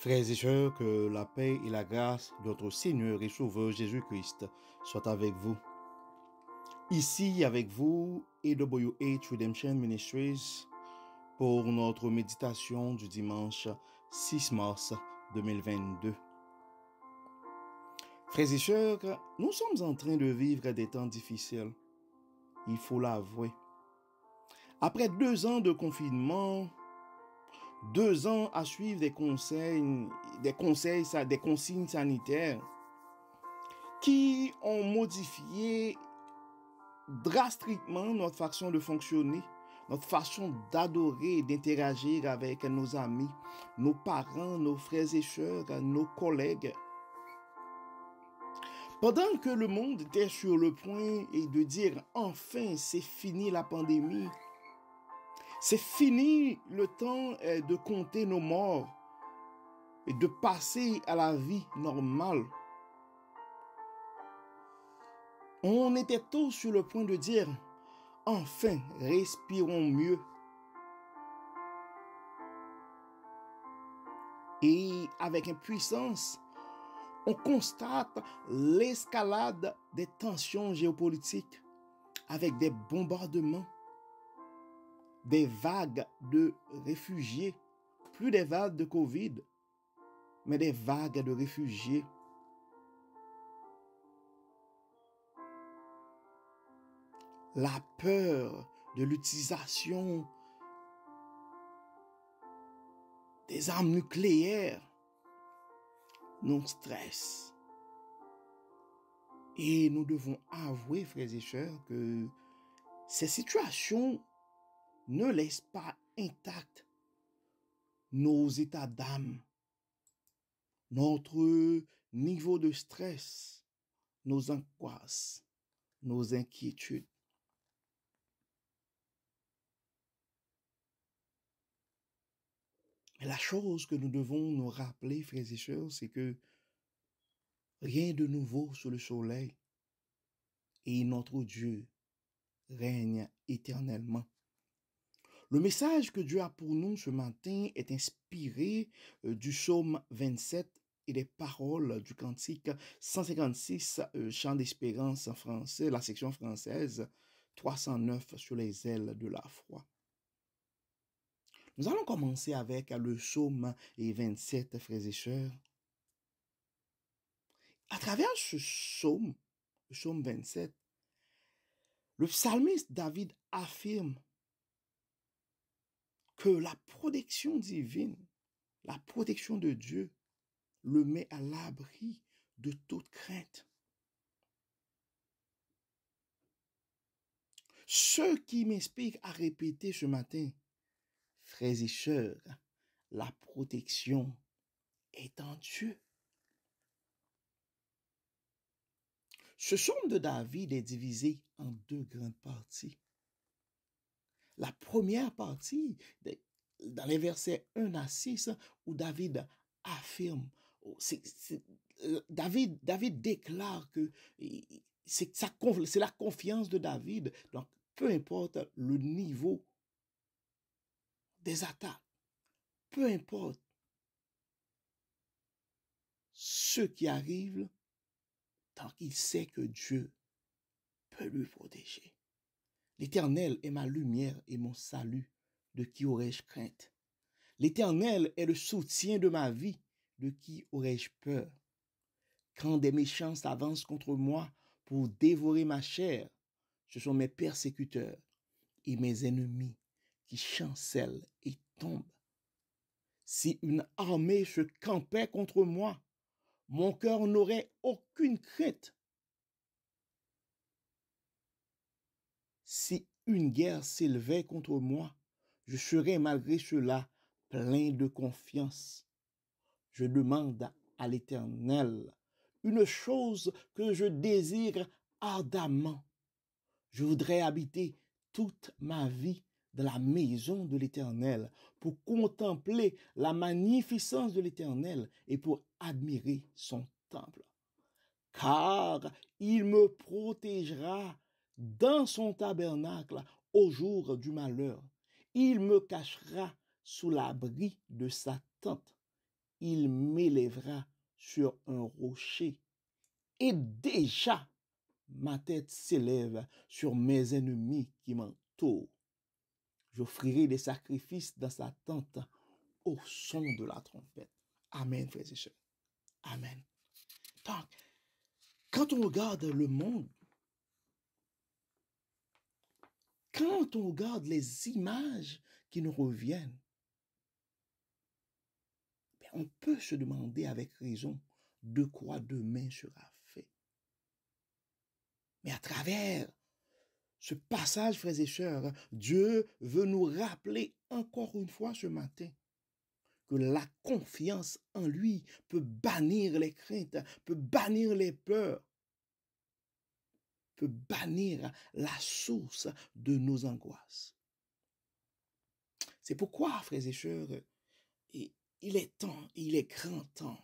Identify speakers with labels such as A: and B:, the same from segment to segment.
A: Frères et sœurs, que la paix et la grâce de notre Seigneur et Sauveur Jésus-Christ soient avec vous. Ici avec vous, AWH Redemption Ministries pour notre méditation du dimanche 6 mars 2022. Frères et sœurs, nous sommes en train de vivre des temps difficiles, il faut l'avouer. Après 2 ans de confinement, 2 ans à suivre des consignes sanitaires qui ont modifié drastiquement notre façon de fonctionner, notre façon d'adorer et d'interagir avec nos amis, nos parents, nos frères et sœurs, nos collègues. Pendant que le monde était sur le point de dire enfin c'est fini la pandémie, c'est fini le temps de compter nos morts et de passer à la vie normale. On était tous sur le point de dire enfin respirons mieux. Et avec impuissance, on constate l'escalade des tensions géopolitiques avec des bombardements, des vagues de réfugiés, plus des vagues de Covid, mais des vagues de réfugiés. La peur de l'utilisation des armes nucléaires nous stresse. Et nous devons avouer, frères et sœurs, que ces situations ne laissent pas intacts nos états d'âme, notre niveau de stress, nos angoisses, nos inquiétudes. Mais la chose que nous devons nous rappeler, frères et sœurs, c'est que rien de nouveau sous le soleil et notre Dieu règne éternellement. Le message que Dieu a pour nous ce matin est inspiré du psaume 27 et des paroles du cantique 156, Chant d'espérance en français, la section française 309 sur les ailes de la foi. Nous allons commencer avec le psaume 27, frères et sœurs. À travers ce psaume, le psaume 27, le psalmiste David affirme que la protection divine, la protection de Dieu, le met à l'abri de toute crainte. Ce qui m'inspire à répéter ce matin, frères et sœurs, la protection est en Dieu. Ce psaume de David est divisé en 2 grandes parties. La première partie, dans les versets 1 à 6, où David affirme, David déclare que c'est la confiance de David. Donc, peu importe le niveau des attaques, peu importe ce qui arrive, tant qu'il sait que Dieu peut lui protéger. L'Éternel est ma lumière et mon salut, de qui aurais-je crainte? L'Éternel est le soutien de ma vie, de qui aurais-je peur? Quand des méchants s'avancent contre moi pour dévorer ma chair, ce sont mes persécuteurs et mes ennemis qui chancellent et tombent. Si une armée se campait contre moi, mon cœur n'aurait aucune crainte. Si une guerre s'élevait contre moi, je serais malgré cela plein de confiance. Je demande à l'Éternel une chose que je désire ardemment. Je voudrais habiter toute ma vie dans la maison de l'Éternel pour contempler la magnificence de l'Éternel et pour admirer son temple. Car il me protégera dans son tabernacle au jour du malheur. Il me cachera sous l'abri de sa tente. il m'élèvera sur un rocher. Et déjà, ma tête s'élève sur mes ennemis qui m'entourent. J'offrirai des sacrifices dans sa tente au son de la trompette. Amen, frères et sœurs. Amen. Donc, quand on regarde le monde, quand on regarde les images qui nous reviennent, on peut se demander avec raison de quoi demain sera fait. Mais à travers ce passage, frères et sœurs, Dieu veut nous rappeler encore une fois ce matin que la confiance en lui peut bannir les craintes, peut bannir les peurs, peut bannir la source de nos angoisses. C'est pourquoi, frères et sœurs, il est temps, il est grand temps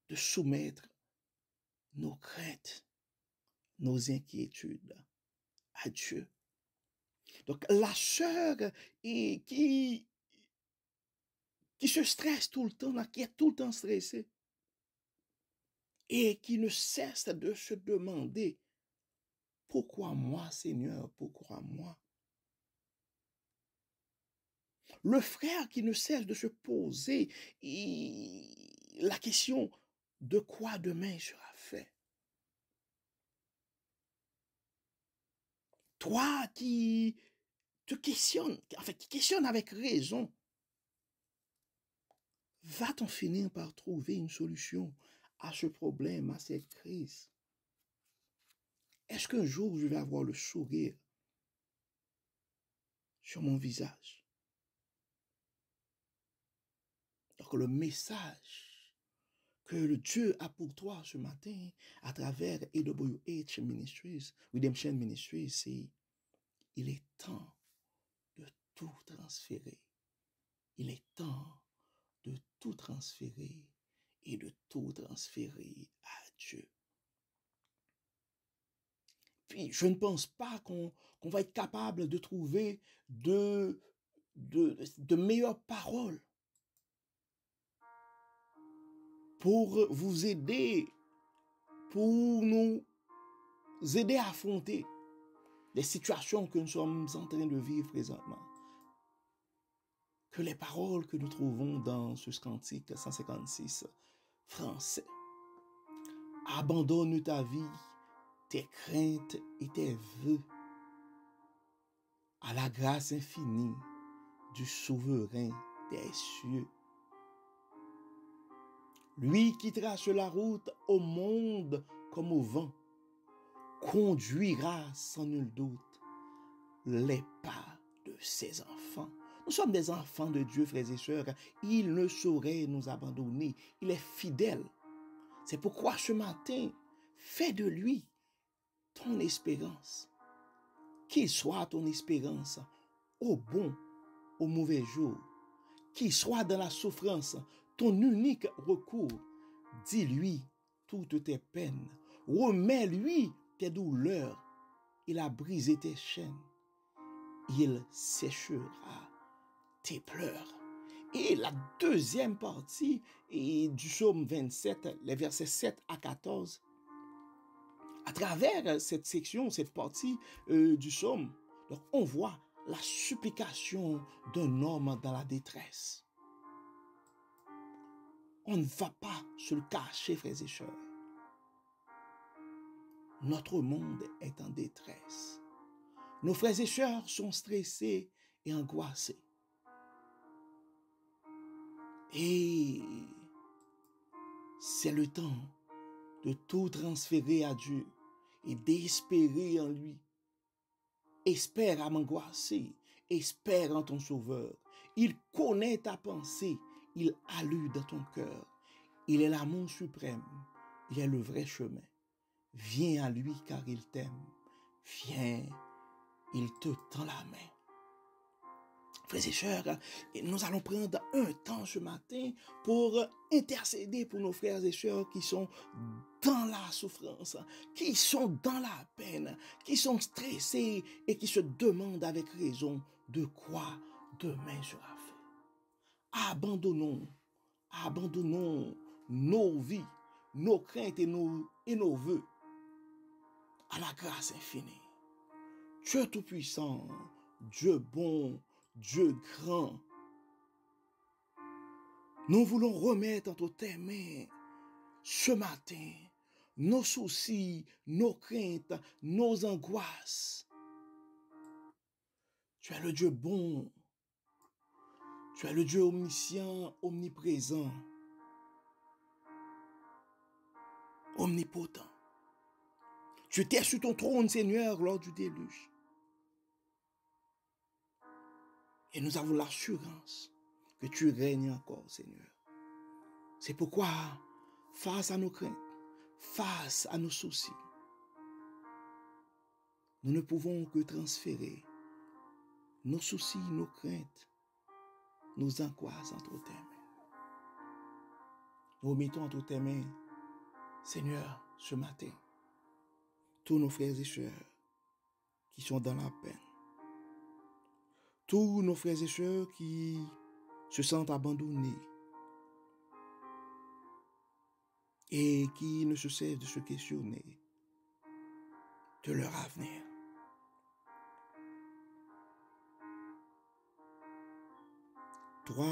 A: de soumettre nos craintes, nos inquiétudes à Dieu. Donc, la sœur qui se stresse tout le temps, qui est tout le temps stressée et qui ne cesse de se demander pourquoi moi, Seigneur, pourquoi moi? Le frère qui ne cesse de se poser la question de quoi demain sera fait. Toi qui te questionnes, qui questionne avec raison, va-t-on finir par trouver une solution à ce problème, à cette crise? Est-ce qu'un jour je vais avoir le sourire sur mon visage? Donc le message que le Dieu a pour toi ce matin à travers AWH Ministries, Redemption Ministries, c'est il est temps de tout transférer. Il est temps de tout transférer et de tout transférer à Dieu. Puis, je ne pense pas qu'on va être capable de trouver de meilleures paroles pour vous aider, pour nous aider à affronter les situations que nous sommes en train de vivre présentement, que les paroles que nous trouvons dans ce cantique 156 français. Abandonne ta vie, tes craintes et tes vœux à la grâce infinie du souverain des cieux. Lui qui trace la route au monde comme au vent, conduira sans nul doute les pas de ses enfants. Nous sommes des enfants de Dieu, frères et sœurs. Il ne saurait nous abandonner. Il est fidèle. C'est pourquoi ce matin, fais de lui ton espérance. Qu'il soit ton espérance au bon, au mauvais jour. Qu'il soit dans la souffrance ton unique recours. Dis-lui toutes tes peines. Remets-lui tes douleurs. Il a brisé tes chaînes. Il séchera tes pleurs. Et la deuxième partie du psaume 27, les versets 7 à 14, à travers cette section, cette partie du psaume, donc on voit la supplication d'un homme dans la détresse. On ne va pas se le cacher, frères et sœurs. Notre monde est en détresse. Nos frères et sœurs sont stressés et angoissés. Et c'est le temps de tout transférer à Dieu et d'espérer en lui. Espère à m'angoisser, espère en ton Sauveur. Il connaît ta pensée, il a lu dans ton cœur. Il est l'amour suprême, il est le vrai chemin. Viens à lui car il t'aime. Viens, il te tend la main. Frères et sœurs, nous allons prendre un temps ce matin pour intercéder pour nos frères et sœurs qui sont dans la souffrance, qui sont dans la peine, qui sont stressés et qui se demandent avec raison de quoi demain sera fait. Abandonnons Abandonnons nos vies, nos craintes et nos vœux à la grâce infinie. Dieu tout-puissant, Dieu bon, Dieu grand, nous voulons remettre entre tes mains ce matin nos soucis, nos craintes, nos angoisses. Tu es le Dieu bon, tu es le Dieu omniscient, omniprésent, omnipotent. Tu étais sur ton trône, Seigneur, lors du déluge. Et nous avons l'assurance que tu règnes encore, Seigneur. C'est pourquoi, face à nos craintes, face à nos soucis, nous ne pouvons que transférer nos soucis, nos craintes, nos angoisses entre tes mains. Nous mettons entre tes mains, Seigneur, ce matin, tous nos frères et sœurs qui sont dans la peine. Tous nos frères et sœurs qui se sentent abandonnés et qui ne se cessent de se questionner de leur avenir. Toi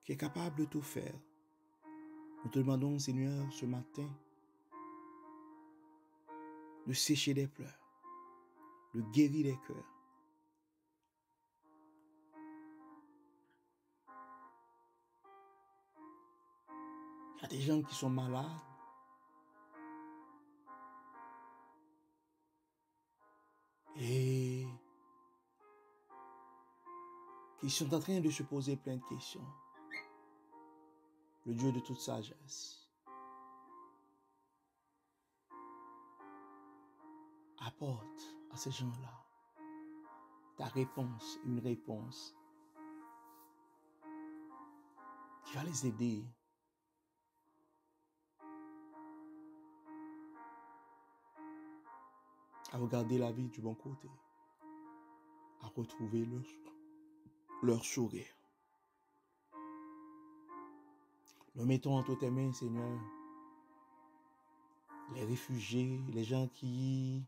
A: qui es capable de tout faire, nous te demandons, Seigneur, ce matin, de sécher des pleurs, de guérir les cœurs. Il y a des gens qui sont malades. Et qui sont en train de se poser plein de questions. Le Dieu de toute sagesse apporte à ces gens-là ta réponse, une réponse qui va les aider à regarder la vie du bon côté, à retrouver leur sourire. Nous mettons entre tes mains, Seigneur, les réfugiés, les gens qui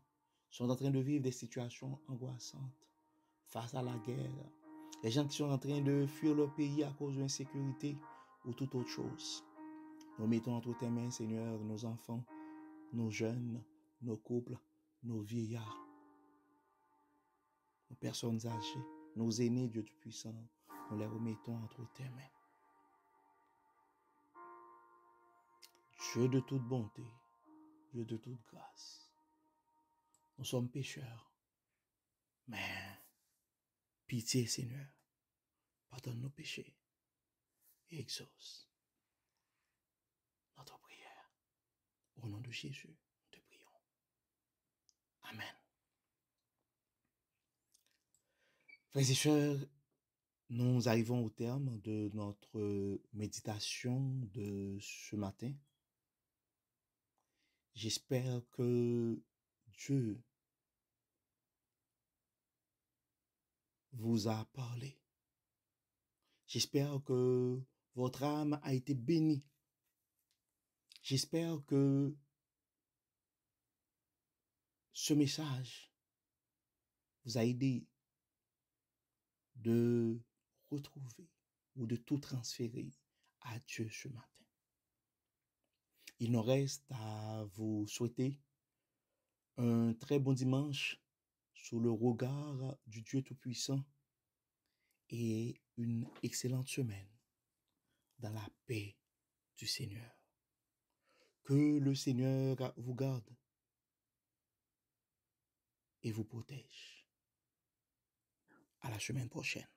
A: sont en train de vivre des situations angoissantes face à la guerre, les gens qui sont en train de fuir leur pays à cause de l'insécurité ou toute autre chose. Nous mettons entre tes mains, Seigneur, nos enfants, nos jeunes, nos couples, nos vieillards, nos personnes âgées, nos aînés, Dieu Tout-Puissant, nous les remettons entre tes mains. Dieu de toute bonté, Dieu de toute grâce, nous sommes pécheurs, mais pitié, Seigneur, pardonne nos péchés et exauce notre prière. Au nom de Jésus, nous te prions. Amen. Frères et sœurs, nous arrivons au terme de notre méditation de ce matin. J'espère que Dieu vous a parlé. J'espère que votre âme a été bénie. J'espère que ce message vous a aidé de retrouver ou de tout transférer à Dieu ce matin. Il nous reste à vous souhaiter un très bon dimanche sous le regard du Dieu Tout-Puissant et une excellente semaine dans la paix du Seigneur. Que le Seigneur vous garde et vous protège. À la semaine prochaine.